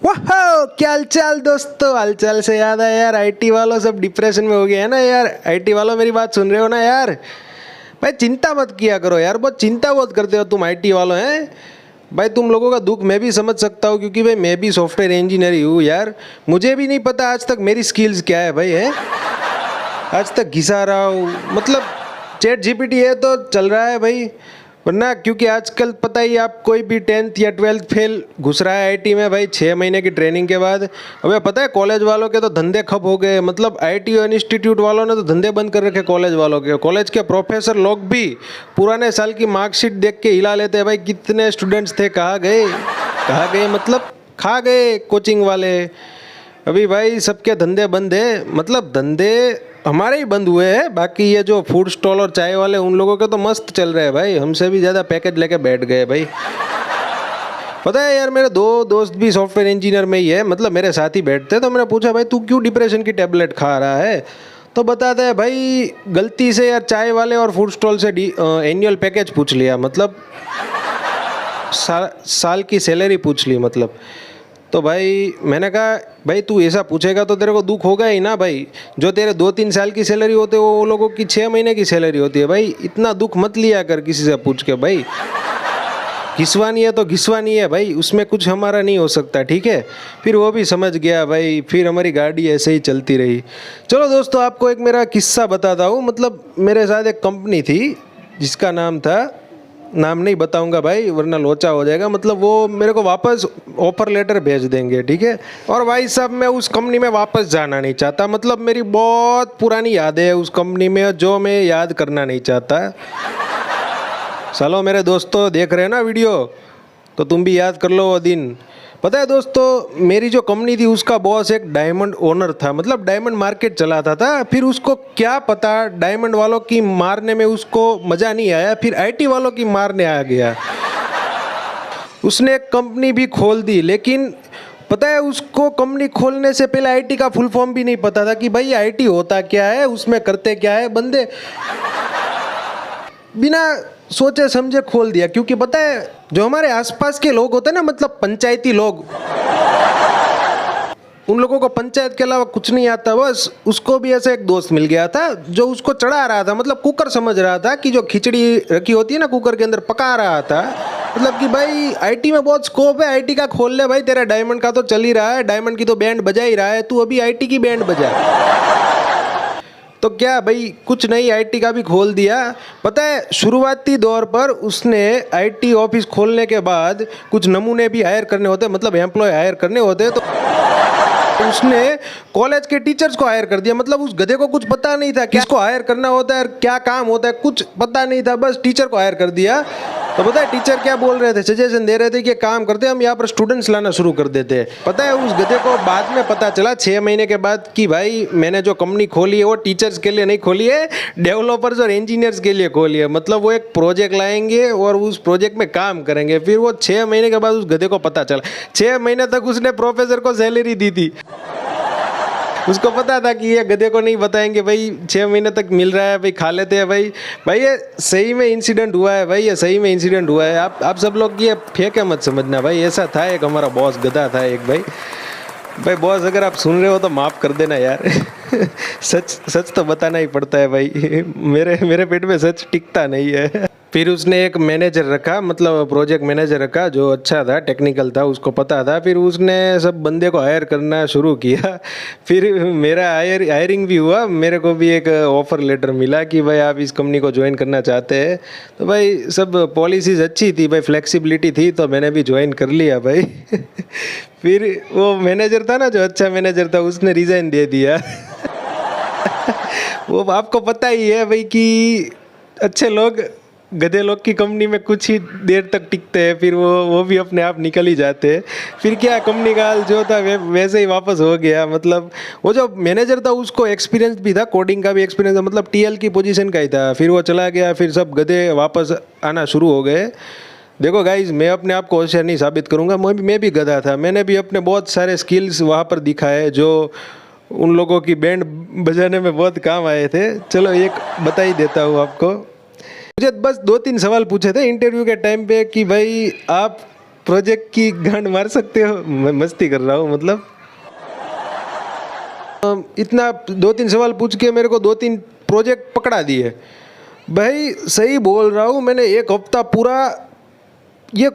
वाह, क्या हालचाल दोस्तों। हालचाल से याद आया यार, आईटी वालों सब डिप्रेशन में हो गए हैं ना यार। आईटी वालों मेरी बात सुन रहे हो ना यार। भाई चिंता मत किया करो यार, बहुत चिंता बहुत करते हो तुम आईटी वालों हैं। भाई तुम लोगों का दुख मैं भी समझ सकता हूँ, क्योंकि भाई मैं भी सॉफ्टवेयर इंजीनियर ही हूँ यार। मुझे भी नहीं पता आज तक मेरी स्किल्स क्या है भाई, है आज तक घिसा रहा हूँ। मतलब चैट जीपीटी है तो चल रहा है भाई, वरना क्योंकि आजकल पता ही आप, कोई भी 10th या 12th फेल घुस रहा है आईटी में भाई 6 महीने की ट्रेनिंग के बाद। अबे पता है कॉलेज वालों के तो धंधे खप हो गए, मतलब आईटी इंस्टीट्यूट वालों ने तो धंधे बंद कर रखे कॉलेज वालों के। कॉलेज के प्रोफेसर लोग भी पुराने साल की मार्कशीट देख के हिला लेते हैं भाई, कितने स्टूडेंट्स थे कहाँ गए कहाँ गए, मतलब खा गए कोचिंग वाले। अभी भाई सबके धंधे बंद है, मतलब धंधे हमारे ही बंद हुए हैं। बाकी ये जो फूड स्टॉल और चाय वाले उन लोगों के तो मस्त चल रहे हैं भाई, हमसे भी ज़्यादा पैकेज लेके बैठ गए भाई। पता है यार, मेरे 2 दोस्त भी सॉफ्टवेयर इंजीनियर में ही है, मतलब मेरे साथ ही बैठते हैं। तो मैंने पूछा भाई तू क्यों डिप्रेशन की टेबलेट खा रहा है, तो बताते हैं भाई गलती से यार चाय वाले और फूड स्टॉल से एनुअल पैकेज पूछ लिया, मतलब साल की सैलरी पूछ ली मतलब। तो भाई मैंने कहा भाई तू ऐसा पूछेगा तो तेरे को दुख होगा ही ना भाई। जो तेरे 2-3 साल की सैलरी होते है वो लोगों की 6 महीने की सैलरी होती है भाई। इतना दुख मत लिया कर किसी से पूछ के भाई। घिसवानी है तो घिसवानी है भाई, उसमें कुछ हमारा नहीं हो सकता, ठीक है। फिर वो भी समझ गया भाई, फिर हमारी गाड़ी ऐसे ही चलती रही। चलो दोस्तों, आपको एक मेरा किस्सा बताता हूँ। मतलब मेरे साथ एक कंपनी थी जिसका नाम था, नाम नहीं बताऊंगा भाई वरना लोचा हो जाएगा। मतलब वो मेरे को वापस ऑफर लेटर भेज देंगे, ठीक है। और भाई साहब मैं उस कंपनी में वापस जाना नहीं चाहता, मतलब मेरी बहुत पुरानी यादें हैं उस कंपनी में जो मैं याद करना नहीं चाहता। चलो मेरे दोस्तों देख रहे हैं ना वीडियो, तो तुम भी याद कर लो वो दिन। पता है दोस्तों, मेरी जो कंपनी थी उसका बॉस एक डायमंड ओनर था, मतलब डायमंड मार्केट चलाता था। फिर उसको क्या पता डायमंड वालों की मारने में उसको मज़ा नहीं आया, फिर आईटी वालों की मारने आ गया। उसने एक कंपनी भी खोल दी, लेकिन पता है उसको कंपनी खोलने से पहले आईटी का फुल फॉर्म भी नहीं पता था कि भाई आईटी होता क्या है, उसमें करते क्या है। बंदे बिना सोचे समझे खोल दिया, क्योंकि पता है जो हमारे आसपास के लोग होते हैं ना, मतलब पंचायती लोग, उन लोगों को पंचायत के अलावा कुछ नहीं आता। बस उसको भी ऐसा एक दोस्त मिल गया था जो उसको चढ़ा रहा था, मतलब कुकर समझ रहा था कि जो खिचड़ी रखी होती है ना कुकर के अंदर, पका रहा था। मतलब कि भाई आईटी में बहुत स्कोप है, आईटी का खोल ले भाई, तेरा डायमंड का तो चल ही रहा है, डायमंड की तो बैंड बजा ही रहा है, तू अभी आईटी की बैंड बजा। तो क्या भाई कुछ नहीं, आईटी का भी खोल दिया। पता है शुरुआती दौर पर उसने आईटी ऑफिस खोलने के बाद कुछ नमूने भी हायर करने होते, मतलब एम्प्लॉय हायर करने होते, तो उसने कॉलेज के टीचर्स को हायर कर दिया। मतलब उस गधे को कुछ पता नहीं था किसको हायर करना होता है, क्या काम होता है, कुछ पता नहीं था, बस टीचर को हायर कर दिया। तो पता है टीचर क्या बोल रहे थे, सजेशन दे रहे थे कि काम करते हम यहाँ पर स्टूडेंट्स लाना शुरू कर देते हैं। पता है उस गधे को बाद में पता चला 6 महीने के बाद कि भाई मैंने जो कंपनी खोली है वो टीचर्स के लिए नहीं खोली है, डेवलपर्स और इंजीनियर्स के लिए खोली है। मतलब वो एक प्रोजेक्ट लाएंगे और उस प्रोजेक्ट में काम करेंगे। फिर वो 6 महीने के बाद उस गधे को पता चला, 6 महीने तक उसने प्रोफेसर को सैलरी दी थी। उसको पता था कि ये गधे को नहीं बताएंगे भाई, 6 महीने तक मिल रहा है भाई, खा लेते हैं भाई। भाई ये सही में इंसिडेंट हुआ है भाई, ये सही में इंसिडेंट हुआ है। आप सब लोग ये फेंके मत समझना भाई, ऐसा था। एक हमारा बॉस गधा था एक भाई। भाई बॉस अगर आप सुन रहे हो तो माफ़ कर देना यार। सच तो बताना ही पड़ता है भाई, मेरे पेट में सच टिकता नहीं है। फिर उसने एक मैनेजर रखा, मतलब प्रोजेक्ट मैनेजर रखा जो अच्छा था, टेक्निकल था, उसको पता था। फिर उसने सब बंदे को हायर करना शुरू किया। फिर मेरा हायरिंग भी हुआ, मेरे को भी एक ऑफ़र लेटर मिला कि भाई आप इस कंपनी को ज्वाइन करना चाहते हैं। तो भाई सब पॉलिसीज़ अच्छी थी भाई, फ्लेक्सिबिलिटी थी, तो मैंने भी ज्वाइन कर लिया भाई। फिर वो मैनेजर था ना, जो अच्छा मैनेजर था, उसने रिज़ाइन दे दिया। वो आपको पता ही है भाई कि अच्छे लोग गधे लोग की कंपनी में कुछ ही देर तक टिकते हैं, फिर वो भी अपने आप निकल ही जाते हैं। फिर क्या कंपनी का हाल जो था वैसे ही वापस हो गया। मतलब वो जो मैनेजर था उसको एक्सपीरियंस भी था, कोडिंग का भी एक्सपीरियंस था, मतलब टीएल की पोजीशन का ही था। फिर वो चला गया, फिर सब गधे वापस आना शुरू हो गए। देखो गाइज, मैं अपने आप को होशियार नहीं साबित करूँगा, मैं भी गधा था, मैंने भी अपने बहुत सारे स्किल्स वहाँ पर दिखाए जो उन लोगों की बैंड बजाने में बहुत काम आए थे। चलो एक बता ही देता हूँ आपको। मुझे बस 2-3 सवाल पूछे थे इंटरव्यू के टाइम पे कि भाई आप प्रोजेक्ट की गांड मार सकते हो? मैं मस्ती कर रहा हूँ मतलब। इतना 2-3 सवाल पूछ के मेरे को 2-3 प्रोजेक्ट पकड़ा दिए। भाई सही बोल रहा हूँ, मैंने 1 हफ्ता पूरा ये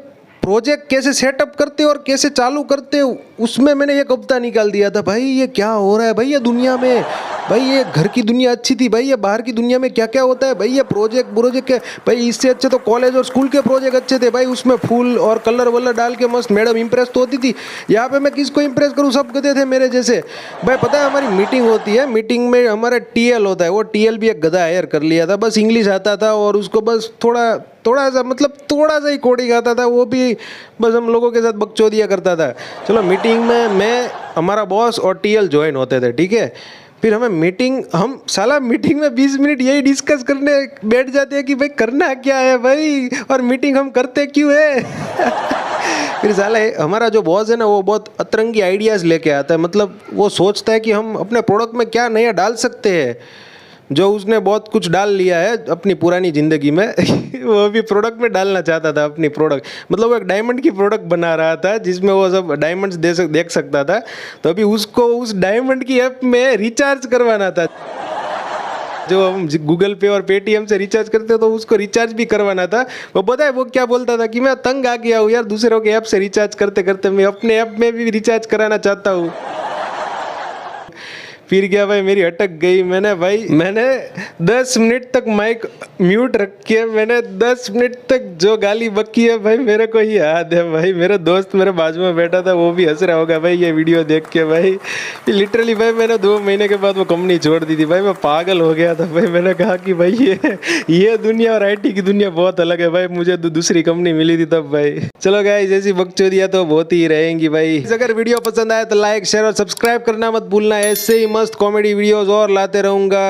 प्रोजेक्ट कैसे सेटअप करते और कैसे चालू करते उसमें मैंने 1 हफ्ता निकाल दिया था। भाई ये क्या हो रहा है भाई ये दुनिया में, भाई ये घर की दुनिया अच्छी थी, भाई ये बाहर की दुनिया में क्या क्या होता है, भाई ये प्रोजेक्ट के भाई इससे अच्छे तो कॉलेज और स्कूल के प्रोजेक्ट अच्छे थे भाई, उसमें फूल और कलर वलर डाल के मस्त मैडम इंप्रेस तो होती थी। यहाँ पे मैं किसको इंप्रेस करूँ, सब गधे थे मेरे जैसे। भाई पता है हमारी मीटिंग होती है, मीटिंग में हमारा टीएल होता है, वो टीएल भी एक गधा हायर कर लिया था, बस इंग्लिश आता था और उसको बस थोड़ा सा मतलब थोड़ा सा ही कोडिंग आता था, वो भी बस हम लोगों के साथ बकचोदिया करता था। चलो मीटिंग में मैं, हमारा बॉस और टीएल ज्वाइन होते थे, ठीक है। फिर हम साला मीटिंग में 20 मिनट यही डिस्कस करने बैठ जाते हैं कि भाई करना क्या है भाई, और मीटिंग हम करते क्यों है। फिर साला हमारा जो बॉस है ना, वो बहुत अतरंगी आइडियाज़ लेके आता है, मतलब वो सोचता है कि हम अपने प्रोडक्ट में क्या नया डाल सकते हैं, जो उसने बहुत कुछ डाल लिया है अपनी पुरानी ज़िंदगी में। वो भी प्रोडक्ट में डालना चाहता था अपनी प्रोडक्ट, मतलब वो एक डायमंड की प्रोडक्ट बना रहा था जिसमें वो सब डायमंड्स देख सकता था। तो अभी उसको उस डायमंड की ऐप में रिचार्ज करवाना था, जो हम गूगल पे और पेटीएम से रिचार्ज करते तो उसको रिचार्ज भी करवाना था। वो पता है वो क्या बोलता था कि मैं तंग आ गया हूँ यार, दूसरों के ऐप से रिचार्ज करते करते मैं अपने ऐप में भी रिचार्ज कराना चाहता हूँ। फिर क्या भाई, मेरी अटक गई। मैंने 10 मिनट तक माइक म्यूट रख के मैंने 10 मिनट तक जो गाली बकी है भाई, मेरे को ही याद है भाई। मेरा दोस्त मेरे बाजू में बैठा था, वो भी हंस रहा होगा भाई ये वीडियो देख के भाई। लिटरली भाई मैंने 2 महीने के बाद वो कंपनी छोड़ दी थी भाई, मैं पागल हो गया था भाई। मैंने कहा कि भाई ये दुनिया और आईटी की दुनिया बहुत अलग है भाई, मुझे दूसरी कंपनी मिली थी तब भाई। चलो गाइस, ऐसी बकचोदियां तो बहुत ही रहेंगी भाई। अगर वीडियो पसंद आए तो लाइक शेयर और सब्सक्राइब करना मत भूलना, ऐसे ही मस्त कॉमेडी वीडियोस और लाते रहूंगा।